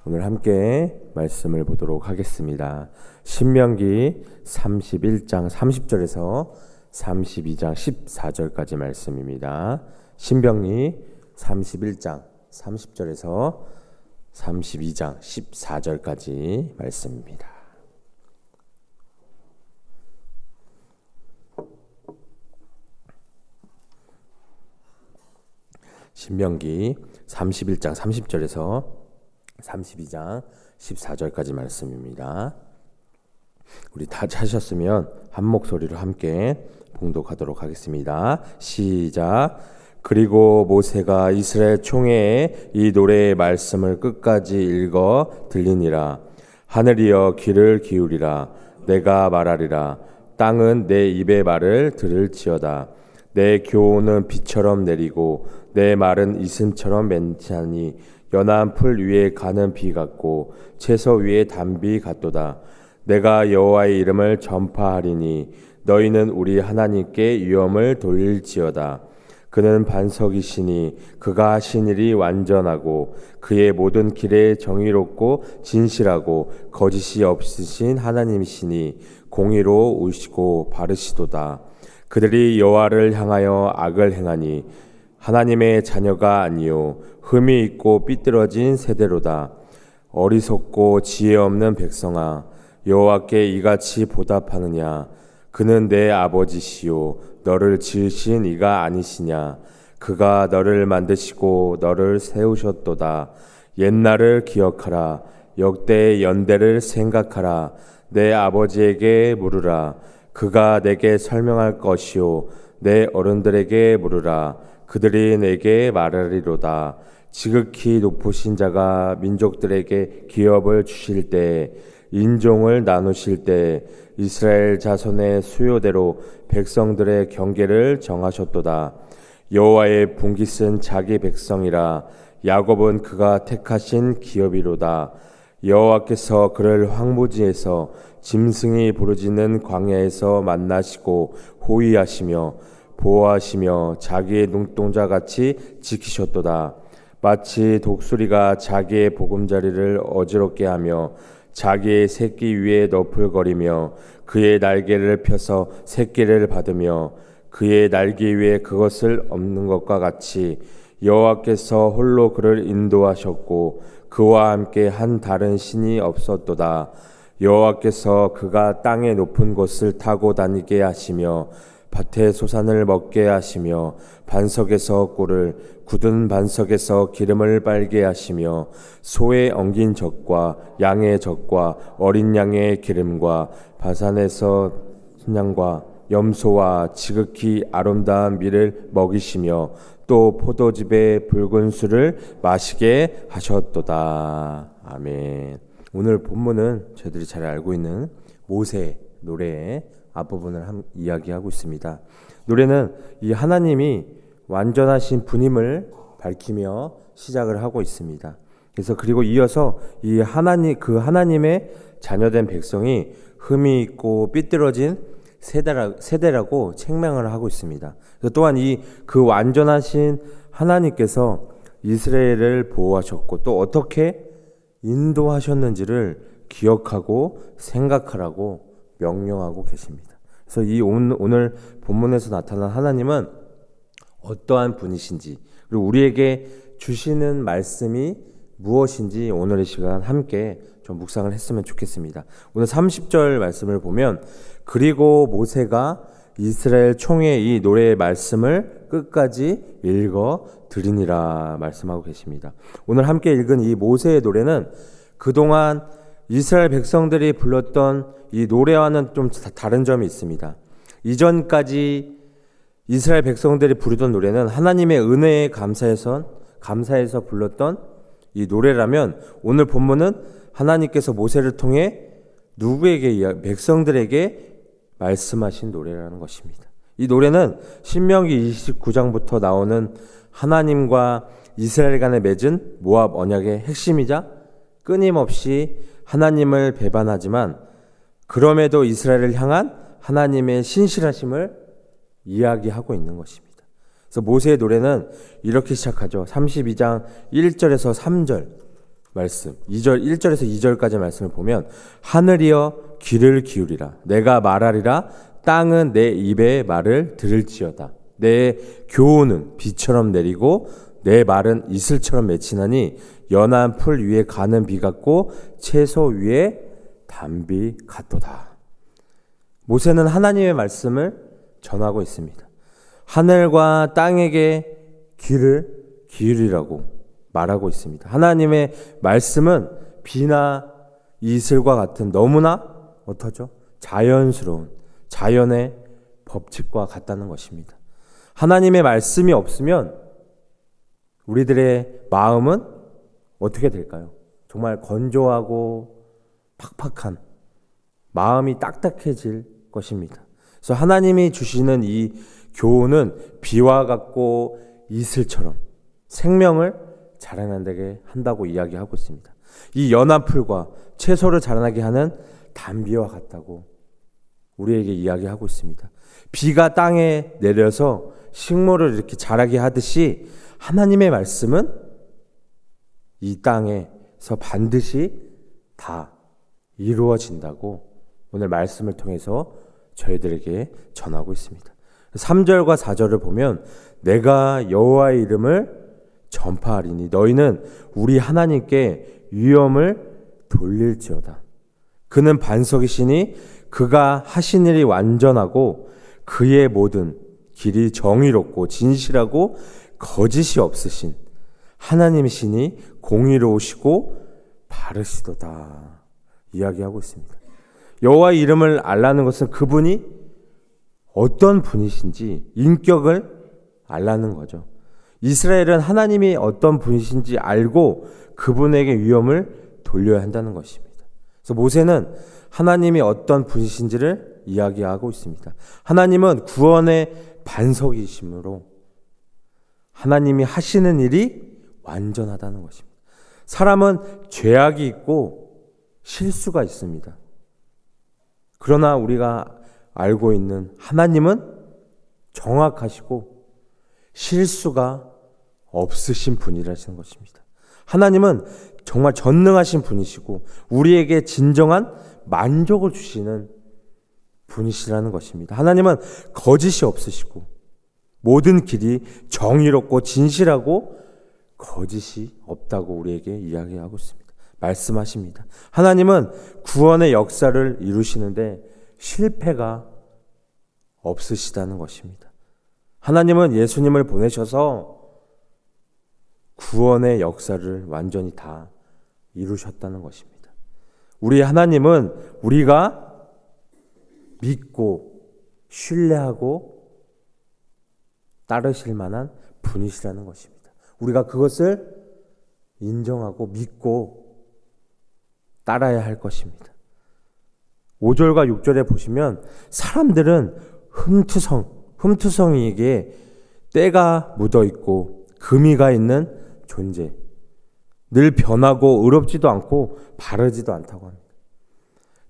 오늘 함께 말씀을 보도록 하겠습니다. 신명기 31장 30절에서 32장 14절까지 말씀입니다. 신명기 31장 30절에서 32장 14절까지 말씀입니다. 신명기 31장 30절에서 32장 14절까지 말씀입니다. 우리 다 찾으셨으면 한 목소리로 함께 봉독하도록 하겠습니다. 시작. 그리고 모세가 이스라엘 총회에 이 노래의 말씀을 끝까지 읽어 들리니라. 하늘이여 귀를 기울이라. 내가 말하리라. 땅은 내 입의 말을 들을지어다. 내 교훈은 비처럼 내리고 내 말은 이슬처럼 맹치하니 연한 풀 위에 가는 비 같고 채소 위에 단비 같도다. 내가 여호와의 이름을 전파하리니 너희는 우리 하나님께 위엄을 돌릴지어다. 그는 반석이시니 그가 하신 일이 완전하고 그의 모든 길에 정의롭고 진실하고 거짓이 없으신 하나님이시니 공의로우시고 바르시도다. 그들이 여호와를 향하여 악을 행하니 하나님의 자녀가 아니요 흠이 있고 삐뚤어진 세대로다. 어리석고 지혜 없는 백성아, 여호와께 이같이 보답하느냐? 그는 내 아버지시요 너를 지으신 이가 아니시냐? 그가 너를 만드시고 너를 세우셨도다. 옛날을 기억하라. 역대의 연대를 생각하라. 내 아버지에게 물으라. 그가 내게 설명할 것이요 내 어른들에게 물으라. 그들이 내게 말하리로다. 지극히 높으신 자가 민족들에게 기업을 주실 때, 인종을 나누실 때 이스라엘 자손의 수요대로 백성들의 경계를 정하셨도다. 여호와의 분기 쓴 자기 백성이라. 야곱은 그가 택하신 기업이로다. 여호와께서 그를 황무지에서 짐승이 부르짖는 광야에서 만나시고 호위하시며 보호하시며 자기의 눈동자같이 지키셨도다. 마치 독수리가 자기의 보금자리를 어지럽게 하며 자기의 새끼 위에 너풀거리며 그의 날개를 펴서 새끼를 받으며 그의 날개 위에 그것을 엎는 것과 같이 여호와께서 홀로 그를 인도하셨고 그와 함께 한 다른 신이 없었도다. 여호와께서 그가 땅의 높은 곳을 타고 다니게 하시며 밭의 소산을 먹게 하시며 반석에서 꿀을 굳은 반석에서 기름을 빨게 하시며 소의 엉긴 젖과 양의 젖과 어린 양의 기름과 바산에서 순양과 염소와 지극히 아름다운 밀을 먹이시며 또 포도즙의 붉은 술을 마시게 하셨도다. 아멘. 오늘 본문은 저희들이 잘 알고 있는 모세 노래의 앞부분을 이야기하고 있습니다. 노래는 이 하나님이 완전하신 분임을 밝히며 시작을 하고 있습니다. 그래서 그리고 이어서 이 하나님의 자녀된 백성이 흠이 있고 삐뚤어진 세대라고 책망을 하고 있습니다. 또한 그 완전하신 하나님께서 이스라엘을 보호하셨고 또 어떻게 인도하셨는지를 기억하고 생각하라고 명령하고 계십니다. 그래서 오늘 본문에서 나타난 하나님은 어떠한 분이신지 그리고 우리에게 주시는 말씀이 무엇인지 오늘의 시간 함께 좀 묵상을 했으면 좋겠습니다. 오늘 30절 말씀을 보면 그리고 모세가 이스라엘 총회에 이 노래의 말씀을 끝까지 읽어 드리니라 말씀하고 계십니다. 오늘 함께 읽은 이 모세의 노래는 그동안 이스라엘 백성들이 불렀던 이 노래와는 좀 다른 점이 있습니다. 이전까지 이스라엘 백성들이 부르던 노래는 하나님의 은혜에 감사해서 불렀던 이 노래라면 오늘 본문은 하나님께서 모세를 통해 누구에게 백성들에게 말씀하신 노래라는 것입니다. 이 노래는 신명기 29장부터 나오는 하나님과 이스라엘 간에 맺은 모압 언약의 핵심이자 끊임없이 하나님을 배반하지만 그럼에도 이스라엘을 향한 하나님의 신실하심을 이야기하고 있는 것입니다. 그래서 모세의 노래는 이렇게 시작하죠. 32장 1절에서 3절 말씀 1절에서 2절까지 말씀을 보면 하늘이여 귀를 기울이라 내가 말하리라 땅은 내 입의 말을 들을지어다 내 교훈은 비처럼 내리고 내 말은 이슬처럼 맺히나니 연한 풀 위에 가는 비 같고 채소 위에 단비 같도다. 모세는 하나님의 말씀을 전하고 있습니다. 하늘과 땅에게 귀를 기울이라고 말하고 있습니다. 하나님의 말씀은 비나 이슬과 같은 너무나 어떠죠? 자연스러운 자연의 법칙과 같다는 것입니다. 하나님의 말씀이 없으면 우리들의 마음은 어떻게 될까요? 정말 건조하고 팍팍한 마음이 딱딱해질 것입니다. 그래서 하나님이 주시는 이 교훈은 비와 같고 이슬처럼 생명을 자라나게 한다고 이야기하고 있습니다. 이 연한 풀과 채소를 자라나게 하는 단비와 같다고 우리에게 이야기하고 있습니다. 비가 땅에 내려서 식물을 이렇게 자라게 하듯이 하나님의 말씀은 이 땅에서 반드시 다 이루어진다고 오늘 말씀을 통해서 저희들에게 전하고 있습니다. 3절과 4절을 보면 내가 여호와의 이름을 전파하리니 너희는 우리 하나님께 위엄을 돌릴지어다. 그는 반석이시니 그가 하신 일이 완전하고 그의 모든 길이 정의롭고 진실하고 거짓이 없으신 하나님이시니 공의로우시고 바르시도다 이야기하고 있습니다. 여호와의 이름을 알라는 것은 그분이 어떤 분이신지 인격을 알라는 거죠. 이스라엘은 하나님이 어떤 분이신지 알고 그분에게 위엄을 돌려야 한다는 것입니다. 그래서 모세는 하나님이 어떤 분이신지를 이야기하고 있습니다. 하나님은 구원의 반석이시므로 하나님이 하시는 일이 완전하다는 것입니다. 사람은 죄악이 있고 실수가 있습니다. 그러나 우리가 알고 있는 하나님은 정확하시고 실수가 없으신 분이라는 것입니다. 하나님은 정말 전능하신 분이시고 우리에게 진정한 만족을 주시는 분이시라는 것입니다. 하나님은 거짓이 없으시고 모든 길이 정의롭고 진실하고 거짓이 없다고 우리에게 이야기하고 있습니다. 말씀하십니다. 하나님은 구원의 역사를 이루시는데 실패가 없으시다는 것입니다. 하나님은 예수님을 보내셔서 구원의 역사를 완전히 다 이루셨다는 것입니다. 우리 하나님은 우리가 믿고 신뢰하고 따르실 만한 분이시라는 것입니다. 우리가 그것을 인정하고 믿고 따라야 할 것입니다. 5절과 6절에 보시면 사람들은 흠투성이에게 때가 묻어있고 금이가 있는 존재, 늘 변하고 의롭지도 않고 바르지도 않다고 합니다.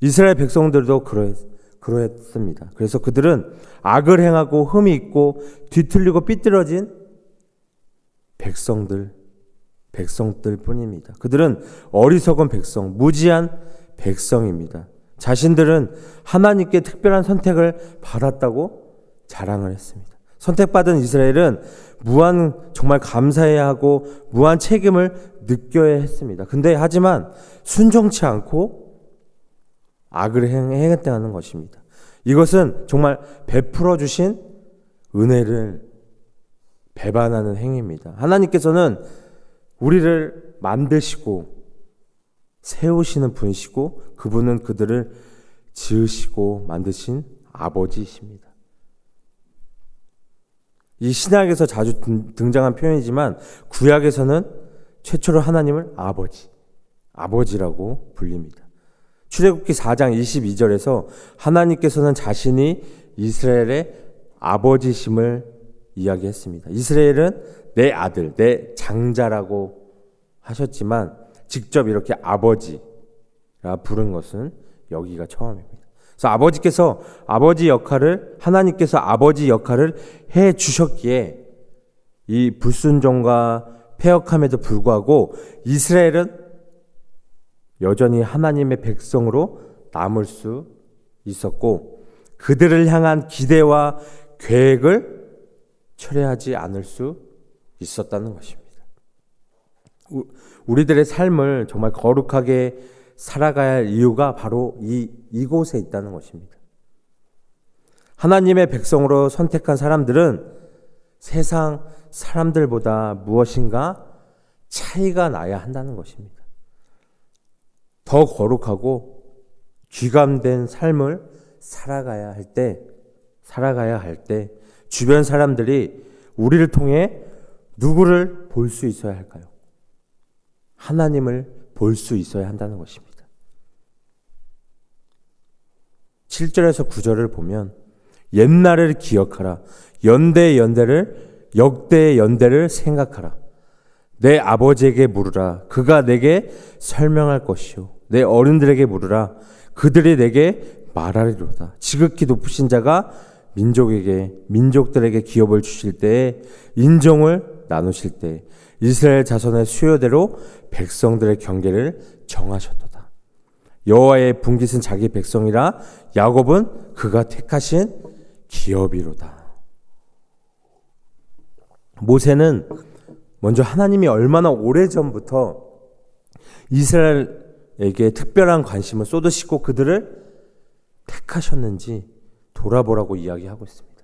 이스라엘 백성들도 그러했습니다. 그래서 그들은 악을 행하고 흠이 있고 뒤틀리고 삐뚤어진 백성들 뿐입니다. 그들은 어리석은 백성, 무지한 백성입니다. 자신들은 하나님께 특별한 선택을 받았다고 자랑을 했습니다. 선택받은 이스라엘은 정말 감사해야 하고 무한 책임을 느껴야 했습니다. 하지만 순종치 않고 악을 행했다는 것입니다. 이것은 정말 베풀어 주신 은혜를 배반하는 행위입니다. 하나님께서는 우리를 만드시고 세우시는 분이시고 그분은 그들을 지으시고 만드신 아버지이십니다. 이 신약에서 자주 등장한 표현이지만 구약에서는 최초로 하나님을 아버지라고 불립니다. 출애굽기 4장 22절에서 하나님께서는 자신이 이스라엘의 아버지심을 이야기했습니다. 이스라엘은 내 아들, 내 장자라고 하셨지만 직접 이렇게 아버지라 부른 것은 여기가 처음입니다. 그래서 하나님께서 아버지 역할을 해 주셨기에 이 불순종과 패역함에도 불구하고 이스라엘은 여전히 하나님의 백성으로 남을 수 있었고 그들을 향한 기대와 계획을 철회하지 않을 수 있었다는 것입니다. 우리들의 삶을 정말 거룩하게 살아가야 할 이유가 바로 이곳에 있다는 것입니다. 하나님의 백성으로 선택한 사람들은 세상 사람들보다 무엇인가 차이가 나야 한다는 것입니다. 더 거룩하고 귀감된 삶을 살아가야 할 때 주변 사람들이 우리를 통해 누구를 볼 수 있어야 할까요? 하나님을 볼 수 있어야 한다는 것입니다. 7절에서 9절을 보면 옛날을 기억하라. 역대의 연대를 생각하라. 내 아버지에게 물으라. 그가 내게 설명할 것이요. 내 어른들에게 물으라. 그들이 내게 말하리로다. 지극히 높으신 자가 민족들에게 기업을 주실 때에 인종을 나누실 때 이스라엘 자손의 수요대로 백성들의 경계를 정하셨도다. 여호와의 분깃은 자기 백성이라 야곱은 그가 택하신 기업이로다. 모세는 먼저 하나님이 얼마나 오래전부터 이스라엘에게 특별한 관심을 쏟으시고 그들을 택하셨는지 돌아보라고 이야기하고 있습니다.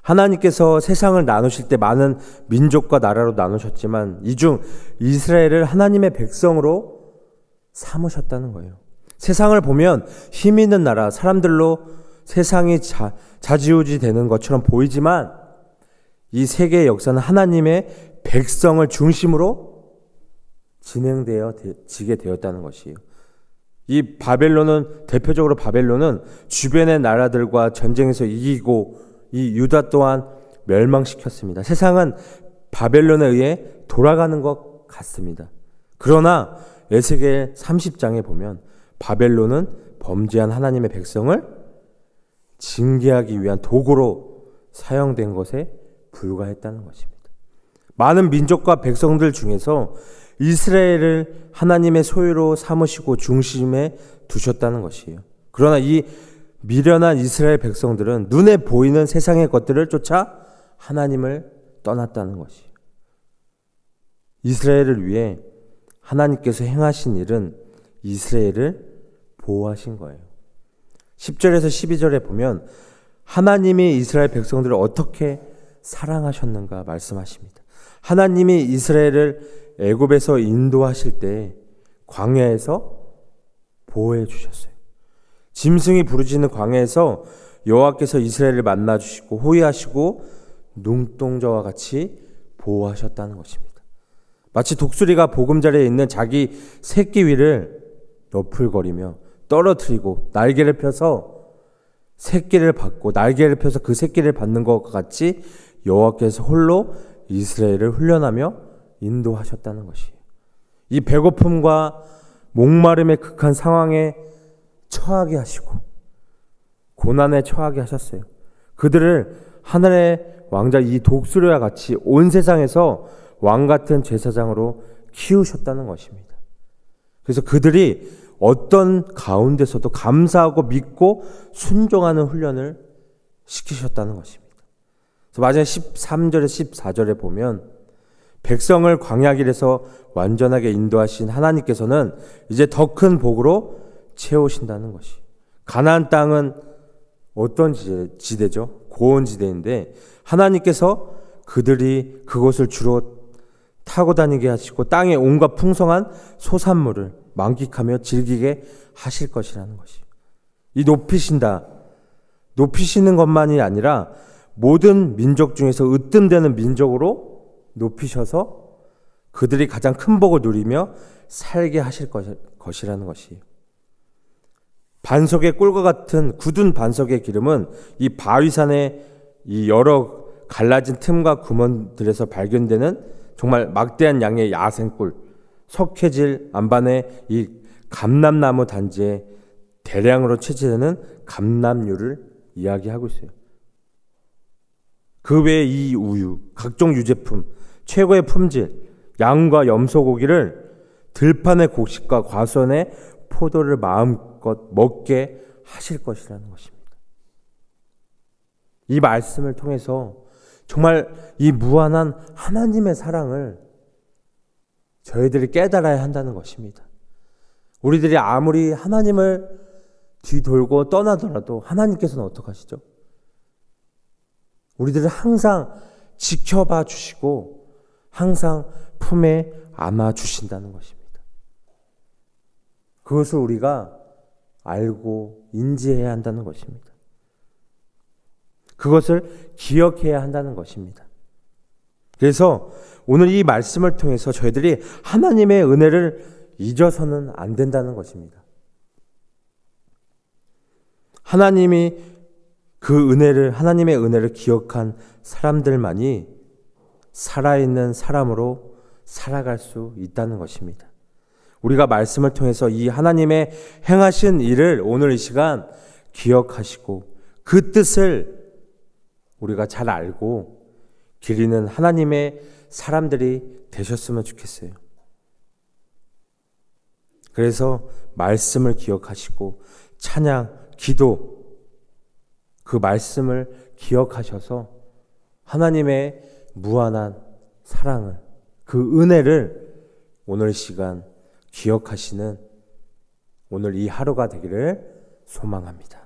하나님께서 세상을 나누실 때 많은 민족과 나라로 나누셨지만 이 중 이스라엘을 하나님의 백성으로 삼으셨다는 거예요. 세상을 보면 힘 있는 나라, 사람들로 세상이 자지우지 되는 것처럼 보이지만 이 세계의 역사는 하나님의 백성을 중심으로 진행되어지게 되었다는 것이에요. 이 바벨론은 대표적으로 바벨론은 주변의 나라들과 전쟁에서 이기고 이 유다 또한 멸망시켰습니다. 세상은 바벨론에 의해 돌아가는 것 같습니다. 그러나 에스겔 30장에 보면 바벨론은 범죄한 하나님의 백성을 징계하기 위한 도구로 사용된 것에 불과했다는 것입니다. 많은 민족과 백성들 중에서 이스라엘을 하나님의 소유로 삼으시고 중심에 두셨다는 것이에요. 그러나 이 미련한 이스라엘 백성들은 눈에 보이는 세상의 것들을 쫓아 하나님을 떠났다는 것이에요. 이스라엘을 위해 하나님께서 행하신 일은 이스라엘을 보호하신 거예요. 10절에서 12절에 보면 하나님이 이스라엘 백성들을 어떻게 사랑하셨는가 말씀하십니다. 하나님이 이스라엘을 애굽에서 인도하실 때 광야에서 보호해 주셨어요. 짐승이 부르짖는 광야에서 여호와께서 이스라엘을 만나 주시고 호위하시고 눈동자와 같이 보호하셨다는 것입니다. 마치 독수리가 보금자리에 있는 자기 새끼 위를 너풀거리며 떨어뜨리고 날개를 펴서 새끼를 받고 날개를 펴서 그 새끼를 받는 것과 같이 여호와께서 홀로 이스라엘을 훈련하며 인도하셨다는 것이에요. 이 배고픔과 목마름의 극한 상황에 처하게 하시고 고난에 처하게 하셨어요. 그들을 하늘의 왕자 이 독수리와 같이 온 세상에서 왕 같은 제사장으로 키우셨다는 것입니다. 그래서 그들이 어떤 가운데서도 감사하고 믿고 순종하는 훈련을 시키셨다는 것입니다. 그래서 마지막 13절에 14절에 보면 백성을 광야길에서 완전하게 인도하신 하나님께서는 이제 더 큰 복으로 채우신다는 것이. 가나안 땅은 어떤 지대죠? 고원지대인데 하나님께서 그들이 그곳을 주로 타고 다니게 하시고 땅의 온갖 풍성한 소산물을 만끽하며 즐기게 하실 것이라는 것이. 이 높이시는 것만이 아니라 모든 민족 중에서 으뜸되는 민족으로 높이셔서 그들이 가장 큰 복을 누리며 살게 하실 것이라는 것이에요. 반석의 꿀과 같은 굳은 반석의 기름은 이 바위산의 이 여러 갈라진 틈과 구멍들에서 발견되는 정말 막대한 양의 야생꿀, 석회질 안반의 이 감람나무 단지에 대량으로 채취되는 감람유를 이야기하고 있어요. 그 외에 이 우유, 각종 유제품, 최고의 품질, 양과 염소고기를 들판의 곡식과 과수원의 포도를 마음껏 먹게 하실 것이라는 것입니다. 이 말씀을 통해서 정말 이 무한한 하나님의 사랑을 저희들이 깨달아야 한다는 것입니다. 우리들이 아무리 하나님을 뒤돌고 떠나더라도 하나님께서는 어떻게 하시죠? 우리들을 항상 지켜봐 주시고 항상 품에 안아 주신다는 것입니다. 그것을 우리가 알고 인지해야 한다는 것입니다. 그것을 기억해야 한다는 것입니다. 그래서 오늘 이 말씀을 통해서 저희들이 하나님의 은혜를 잊어서는 안 된다는 것입니다. 하나님의 은혜를 기억한 사람들만이 살아있는 사람으로 살아갈 수 있다는 것입니다. 우리가 말씀을 통해서 이 하나님의 행하신 일을 오늘 이 시간 기억하시고 그 뜻을 우리가 잘 알고 기리는 하나님의 사람들이 되셨으면 좋겠어요. 그래서 말씀을 기억하시고 찬양, 기도, 그 말씀을 기억하셔서 하나님의 무한한 사랑을, 그 은혜를 오늘 시간 기억하시는 오늘 이 하루가 되기를 소망합니다.